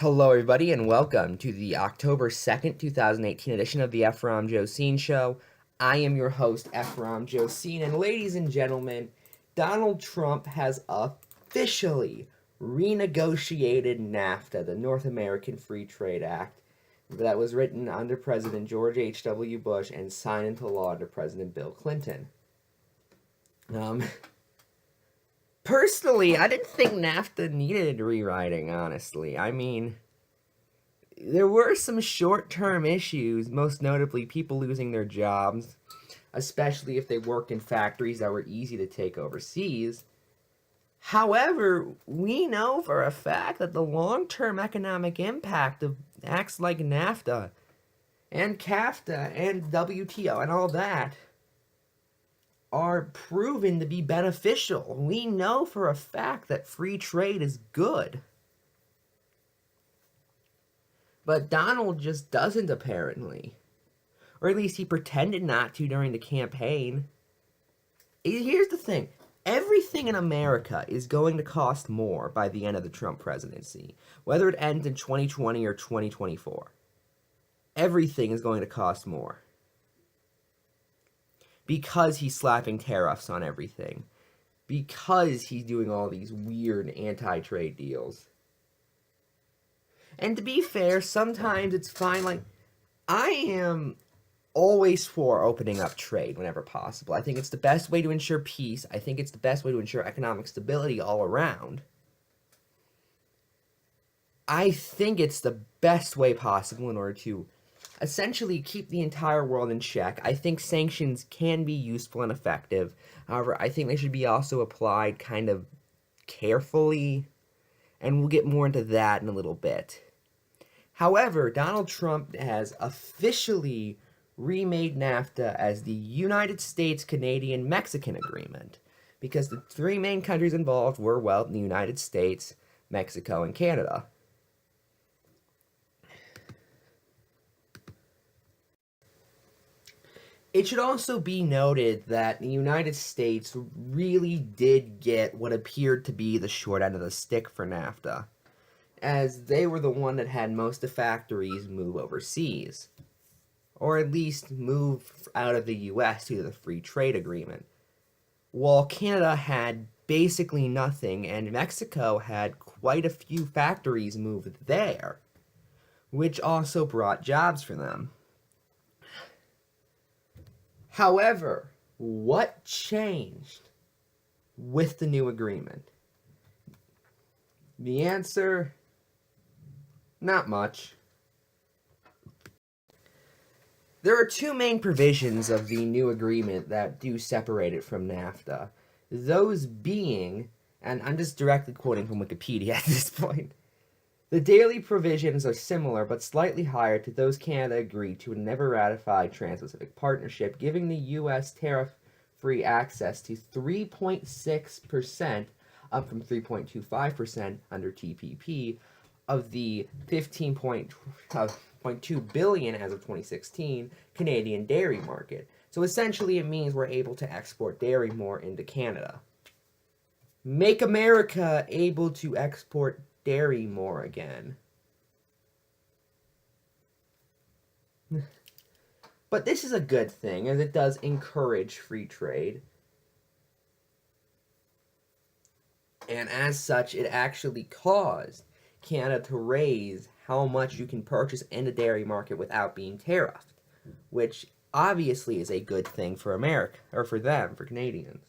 Hello, everybody, and welcome to the October 2nd, 2018 edition of the Ephrom Josine Show. I am your host, Ephrom Josine, and ladies and gentlemen, Donald Trump has officially renegotiated NAFTA, the North American Free Trade Act, that was written under President George H.W. Bush and signed into law under President Bill Clinton. Personally, I didn't think NAFTA needed rewriting, honestly. I mean, there were some short-term issues, most notably people losing their jobs, especially if they worked in factories that were easy to take overseas. However, we know for a fact that the long-term economic impact of acts like NAFTA and CAFTA and WTO and all that are proven to be beneficial. We know for a fact that free trade is good. But Donald just doesn't, apparently. Or at least he pretended not to during the campaign. Here's the thing. Everything in America is going to cost more by the end of the Trump presidency, whether it ends in 2020 or 2024. Everything is going to cost more. Because he's slapping tariffs on everything. Because he's doing all these weird anti-trade deals. And to be fair, sometimes it's fine. Like, I am always for opening up trade whenever possible. I think it's the best way to ensure peace. I think it's the best way to ensure economic stability all around. I think it's the best way possible in order to essentially keep the entire world in check. I think sanctions can be useful and effective. However, I think they should be also applied kind of carefully, and we'll get more into that in a little bit. However, Donald Trump has officially remade NAFTA as the United States-Canadian-Mexican Agreement, because the three main countries involved were, well, the United States, Mexico, and Canada. It should also be noted that the United States really did get what appeared to be the short end of the stick for NAFTA, as they were the one that had most of factories move overseas, or at least move out of the US due to the free trade agreement, while Canada had basically nothing and Mexico had quite a few factories moved there, which also brought jobs for them. However, what changed with the new agreement? The answer, not much. There are two main provisions of the new agreement that do separate it from NAFTA. Those being, and I'm just directly quoting from Wikipedia at this point, the daily provisions are similar but slightly higher to those Canada agreed to and never ratified Trans-Pacific Partnership, giving the U.S. tariff-free access to 3.6%, up from 3.25% under TPP, of the 15.2 billion as of 2016 Canadian dairy market. So essentially it means we're able to export dairy more into Canada. Make America able to export dairy more again. But this is a good thing, as it does encourage free trade. And as such, it actually caused Canada to raise how much you can purchase in the dairy market without being tariffed, which obviously is a good thing for America, or for them, for Canadians.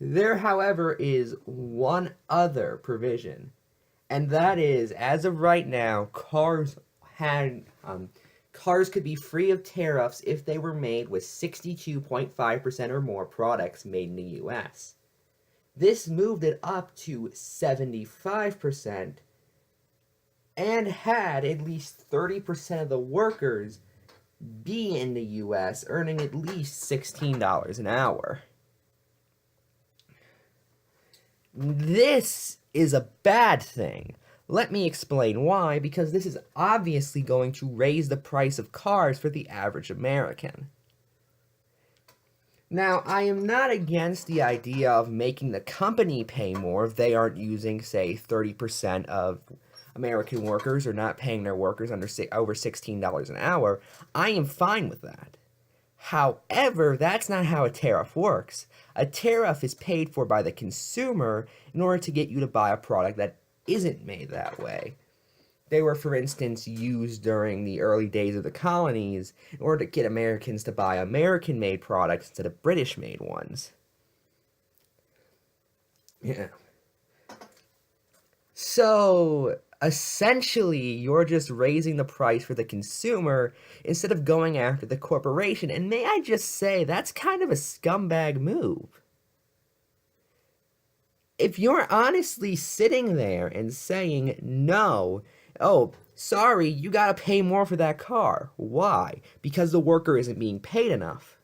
There, however, is one other provision, and that is, as of right now, cars could be free of tariffs if they were made with 62.5% or more products made in the U.S. This moved it up to 75% and had at least 30% of the workers be in the U.S. earning at least $16 an hour. This is a bad thing. Let me explain why, because this is obviously going to raise the price of cars for the average American. Now, I am not against the idea of making the company pay more if they aren't using, say, 30% of American workers or not paying their workers over $16 an hour. I am fine with that. However, that's not how a tariff works. A tariff is paid for by the consumer in order to get you to buy a product that isn't made that way. They were, for instance, used during the early days of the colonies in order to get Americans to buy American made products instead of British made ones. Yeah. So, essentially, you're just raising the price for the consumer instead of going after the corporation. And may I just say, that's kind of a scumbag move. If you're honestly sitting there and saying, no, oh, sorry, you gotta pay more for that car. Why? Because the worker isn't being paid enough.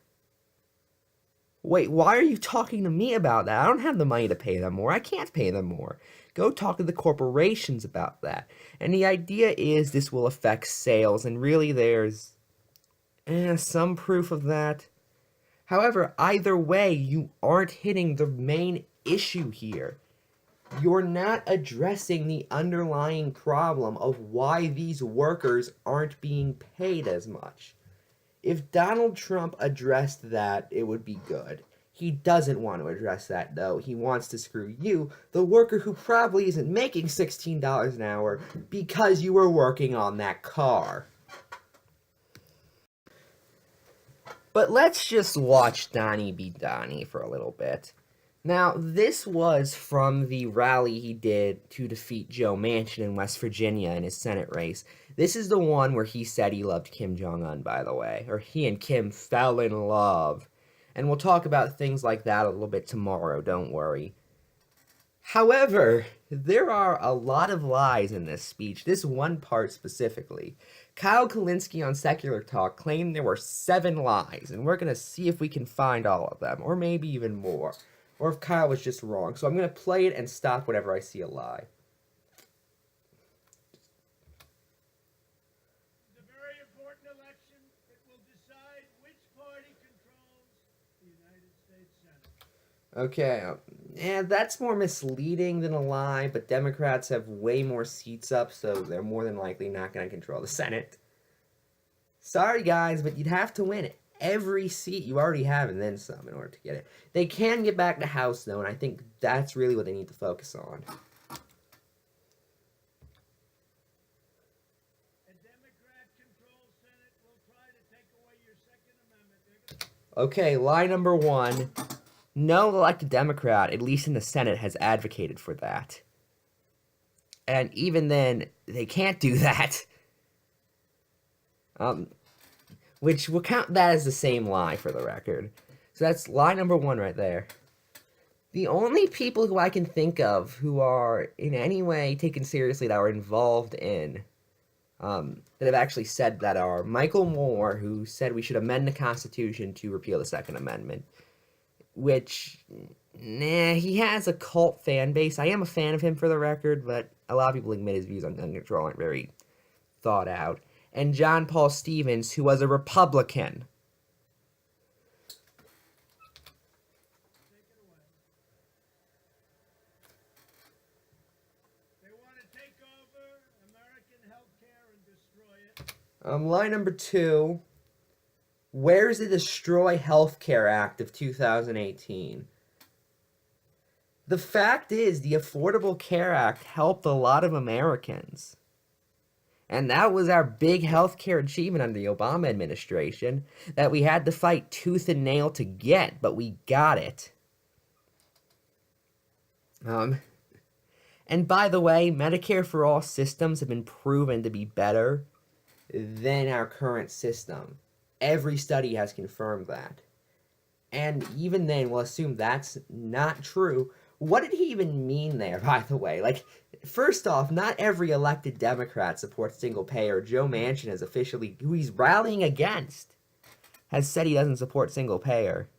Wait, why are you talking to me about that? I don't have the money to pay them more. I can't pay them more. Go talk to the corporations about that. And the idea is this will affect sales, and really there's some proof of that. However, either way, you aren't hitting the main issue here. You're not addressing the underlying problem of why these workers aren't being paid as much. If Donald Trump addressed that, it would be good. He doesn't want to address that, though. He wants to screw you, the worker who probably isn't making $16 an hour because you were working on that car. But let's just watch Donnie be Donnie for a little bit. Now, this was from the rally he did to defeat Joe Manchin in West Virginia in his Senate race. This is the one where he said he loved Kim Jong-un, by the way. Or he and Kim fell in love. And we'll talk about things like that a little bit tomorrow, don't worry. However, there are a lot of lies in this speech, this one part specifically. Kyle Kulinski on Secular Talk claimed there were 7 lies, and we're going to see if we can find all of them, or maybe even more. Or if Kyle was just wrong. So I'm going to play it and stop whenever I see a lie. It's a very important election. It will decide which party controls the United States Senate. Okay, yeah, that's more misleading than a lie, but Democrats have way more seats up, so they're more than likely not going to control the Senate. Sorry, guys, but you'd have to win every seat you already have and then some in order to get it. They can get back to House, though, and I think that's really what they need to focus on. A Democrat-controlled Senate will try to take away your Second Amendment. Okay, lie number 1. No elected Democrat, at least in the Senate, has advocated for that. And even then, they can't do that. Which will count that as the same lie for the record. So that's lie number 1 right there. The only people who I can think of who are in any way taken seriously that are involved in, that have actually said that are Michael Moore, who said we should amend the Constitution to repeal the Second Amendment. Which, he has a cult fan base. I am a fan of him for the record, but a lot of people admit his views on gun control aren't very thought out. And John Paul Stevens, who was a Republican. Take it away. They want to take over American healthcare and destroy it. Lie number 2. Where's the Destroy Healthcare Act of 2018? The fact is, the Affordable Care Act helped a lot of Americans. And that was our big healthcare achievement under the Obama administration that we had to fight tooth and nail to get, but we got it. And by the way, Medicare for All systems have been proven to be better than our current system. Every study has confirmed that. And even then, we'll assume that's not true. What did he even mean there, by the way? Like, first off, not every elected Democrat supports single payer. Joe Manchin has officially, who he's rallying against, has said he doesn't support single payer.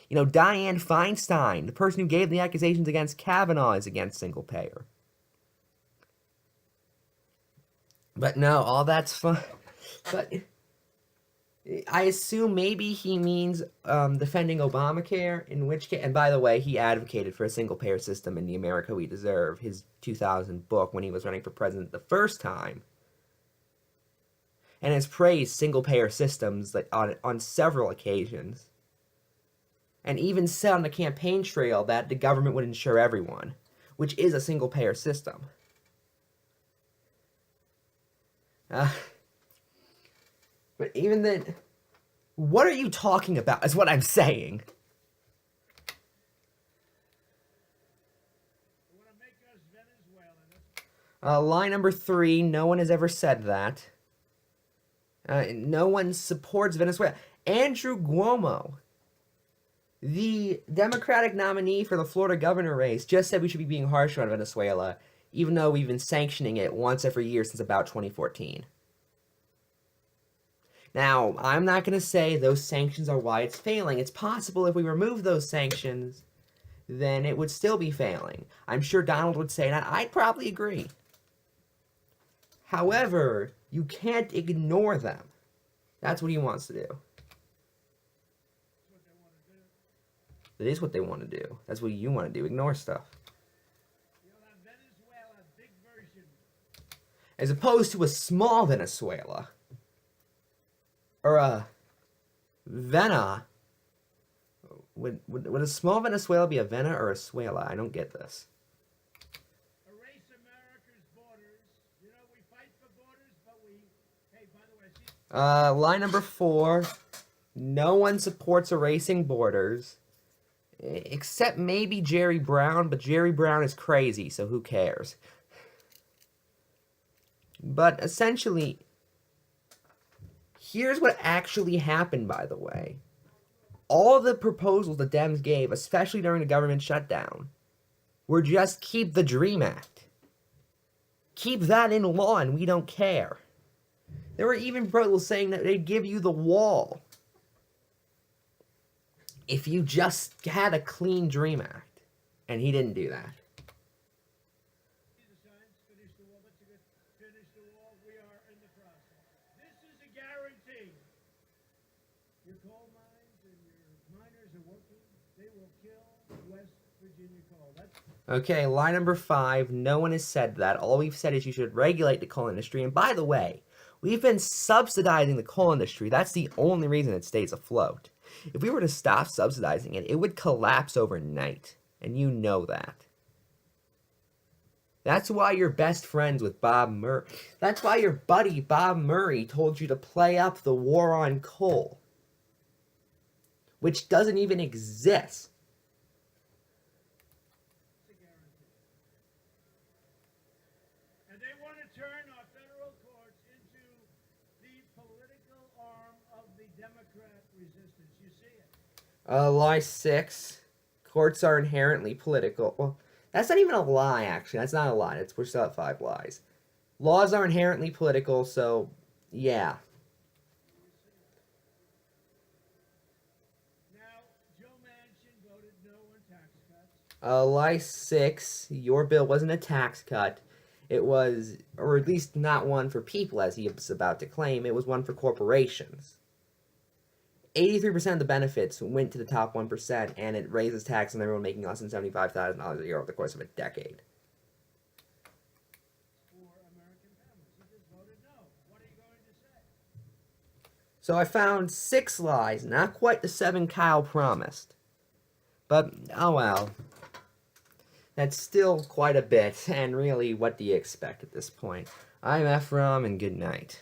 You know, Dianne Feinstein, the person who gave the accusations against Kavanaugh, is against single payer. But no, all that's fun. But I assume maybe he means defending Obamacare, in which case, and by the way, he advocated for a single payer system in the America We Deserve, his 2000 book when he was running for president the first time, and has praised single payer systems like on several occasions, and even said on the campaign trail that the government would insure everyone, which is a single payer system. But even then, what are you talking about is what I'm saying. They want to make us Venezuelan. Line number 3, no one has ever said that. No one supports Venezuela. Andrew Cuomo, the Democratic nominee for the Florida governor race, just said we should be being harsher on Venezuela, even though we've been sanctioning it once every year since about 2014. Now, I'm not going to say those sanctions are why it's failing. It's possible if we remove those sanctions, then it would still be failing. I'm sure Donald would say that. I'd probably agree. However, you can't ignore them. That's what he wants to do. That's what they want to do. That is what they want to do. That's what you want to do. Ignore stuff. You'll have Venezuela, big version. As opposed to a small Venezuela. Or a Vena. Would a small Venezuela be a Vena or a Suela? I don't get this. Erase America's borders. You know, we fight for borders, but we... Hey, by the way, see... Line number 4. No one supports erasing borders. Except maybe Jerry Brown, but Jerry Brown is crazy, so who cares? But essentially, here's what actually happened, by the way. All the proposals the Dems gave, especially during the government shutdown, were just keep the DREAM Act. Keep that in law and we don't care. There were even proposals saying that they'd give you the wall if you just had a clean DREAM Act. And he didn't do that. See the signs? Finish the wall. That's a good... Finish the wall. We are in the process. This is a guarantee. Your coal mines and your miners are working. They will kill West Virginia coal. That's... Okay, line number 5. No one has said that. All we've said is you should regulate the coal industry. And by the way, we've been subsidizing the coal industry. That's the only reason it stays afloat. If we were to stop subsidizing it, it would collapse overnight. And you know that. That's why you're best friends with Bob Murray. That's why your buddy Bob Murray told you to play up the war on coal. Which doesn't even exist. It's a guarantee. And they want to turn our federal courts into the political arm of the Democrat resistance. You see it. Lie 6. Courts are inherently political. Well, that's not even a lie, actually. That's not a lie. We're still at 5 lies. Laws are inherently political, so, yeah. Now, Joe Manchin voted no on tax cuts. Lie 6. Your bill wasn't a tax cut. It was, or at least not one for people, as he was about to claim. It was one for corporations. 83% of the benefits went to the top 1%, and it raises tax on everyone making less than $75,000 a year over the course of a decade. For American families. He just voted no. What are you going to say? So I found 6 lies, not quite the 7 Kyle promised. But, oh well. That's still quite a bit, and really, what do you expect at this point? I'm Ephrom, and good night.